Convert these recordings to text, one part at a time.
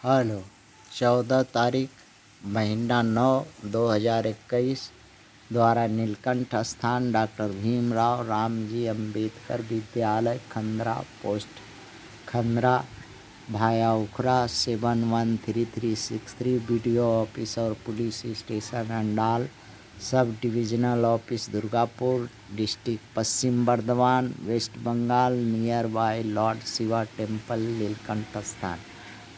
Hello 14 तारीख महीना 9 2021 द्वारा नीलकंठ स्थान डॉक्टर भीमराव रामजी अम्बेडकर विद्यालय खंद्रा पोस्ट खंद्रा भाया उखरा 713363 BDO ऑफिस और police station Andal sub divisional office Durgapur district Paschim Bardhaman west Bengal near by lord Shiva temple Nilkanth Sthan.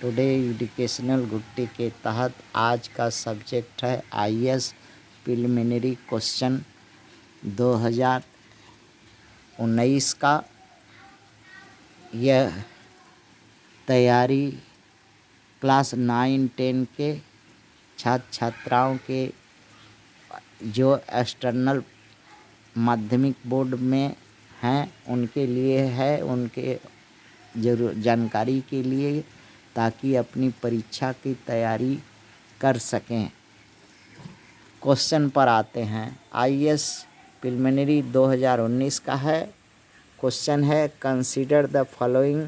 Today educational गुट्टी के तहत आज का सब्जेक्ट है IAS प्रिलिमिनरी क्वेश्चन 2019 का। यह तैयारी क्लास 9-10 के छात्र छात्राओं के जो एक्सटर्नल माध्यमिक बोर्ड में हैं उनके लिए है, उनके जानकारी के लिए, ताकि अपनी परीक्षा की तैयारी कर सकें। क्वेश्चन पर आते हैं। IAS प्रिलिमिनरी 2019 का है। क्वेश्चन है consider the following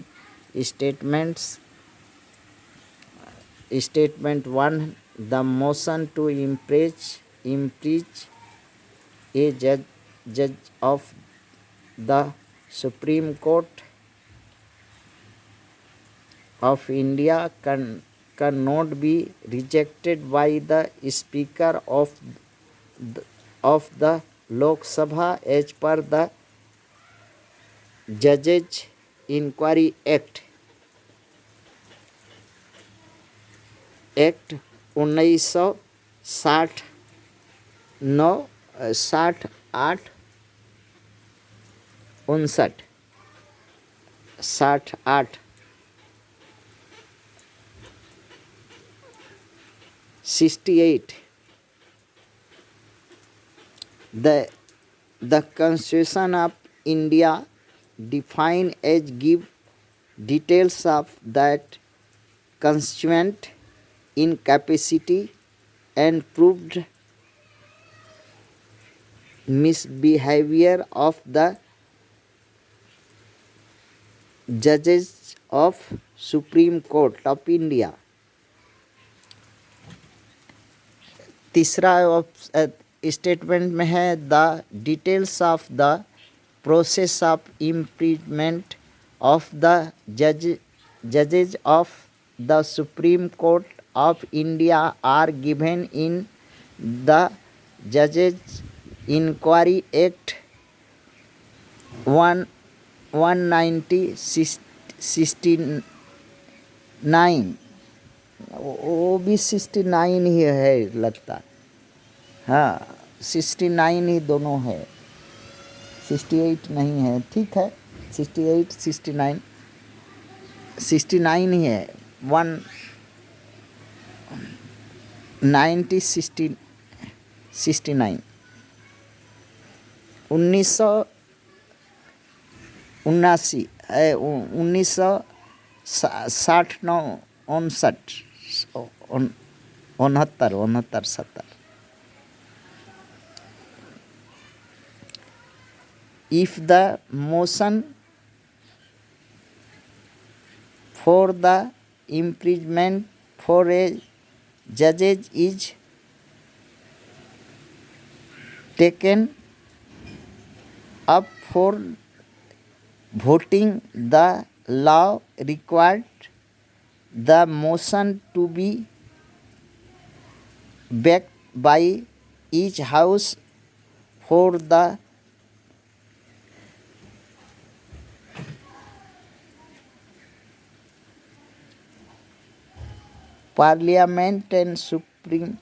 statements. Statement 1, the motion to impeach a judge of the Supreme Court of India cannot be rejected by the Speaker of the Lok Sabha as per the Judges Inquiry Act 1960 68 The Constitution of India define as give details of that constituent incapacity and proved misbehavior of the judges of Supreme Court of India। तीसरा statement में है the details of the process of impeachment of the जजेज of the supreme court of India are given in the जजेज inquiry act 1969। वो भी 69 ही है लगता। हाँ 69 ही दोनों है, 68 नहीं है। ठीक है 68 69 69 ही है। 1969 1979 है 1969 If the motion for the impeachment for a judge is taken up for voting, the law required the motion to be backed by each house for the Parliament and Supreme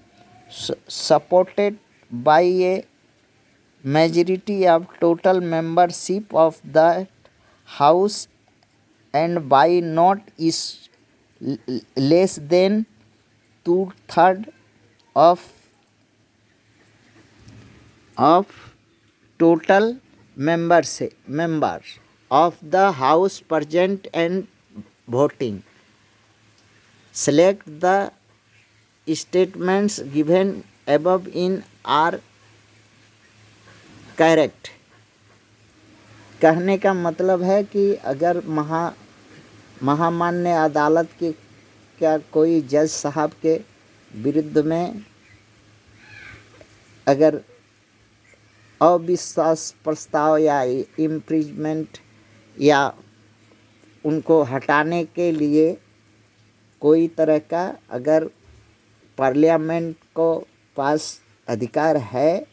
supported by a majority of total membership of the House and by not is less than 2/3 of total members of the House present and voting. Select the statements given above in are correct. कहने का मतलब है कि अगर महामान्य अदालत के क्या कोई जज साहब के विरुद्ध में अगर अविश्वास प्रस्ताव या इम्पीचमेंट या उनको हटाने के लिए कोई तरह का अगर पार्लियामेंट को पास अधिकार है,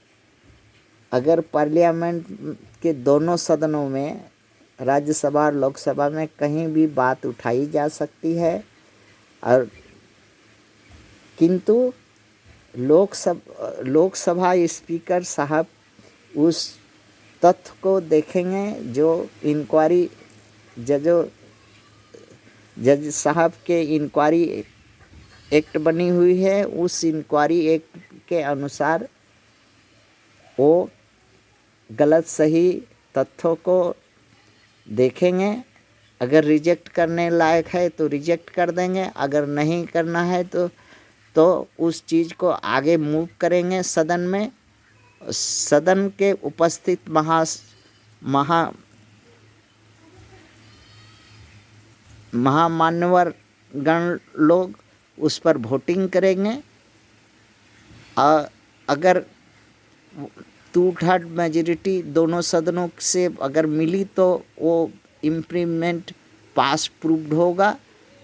अगर पार्लियामेंट के दोनों सदनों में, राज्यसभा और लोकसभा में कहीं भी बात उठाई जा सकती है, और किंतु लोकसभा स्पीकर साहब उस तथ्य को देखेंगे जो इंक्वायरी जज साहब के इंक्वायरी एक्ट बनी हुई है, उस इंक्वायरी एक्ट के अनुसार वो गलत सही तथ्यों को देखेंगे। अगर रिजेक्ट करने लायक है तो रिजेक्ट कर देंगे, अगर नहीं करना है तो उस चीज़ को आगे मूव करेंगे सदन में। सदन के उपस्थित महामान्यवर गण लोग उस पर वोटिंग करेंगे। अगर 2/3 मेजॉरिटी दोनों सदनों से अगर मिली तो वो इम्प्लीमेंट पास प्रूव्ड होगा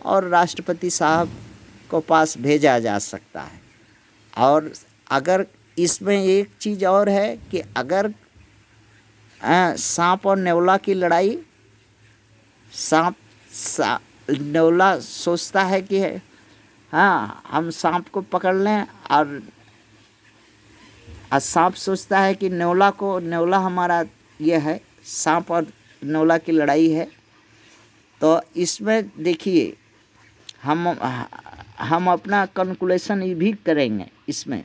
और राष्ट्रपति साहब को पास भेजा जा सकता है। और अगर इसमें एक चीज़ और है कि अगर सांप और नेवला की लड़ाई, नेवला सोचता है कि हाँ हम सांप को पकड़ लें, और सांप सोचता है कि नेवला हमारा ये है, सांप और नेवला की लड़ाई है। तो इसमें देखिए हम अपना कैलकुलेशन ये भी करेंगे। इसमें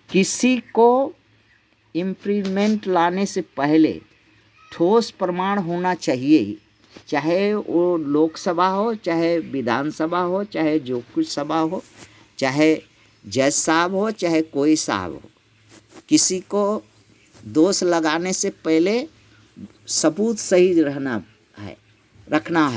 किसी को इम्प्लीमेंट लाने से पहले ठोस प्रमाण होना चाहिए, चाहे वो लोकसभा हो, चाहे विधानसभा हो, चाहे जो कुछ सभा हो, चाहे जज साहब हो, चाहे कोई साहब हो। किसी को दोष लगाने से पहले सबूत सही रखना है।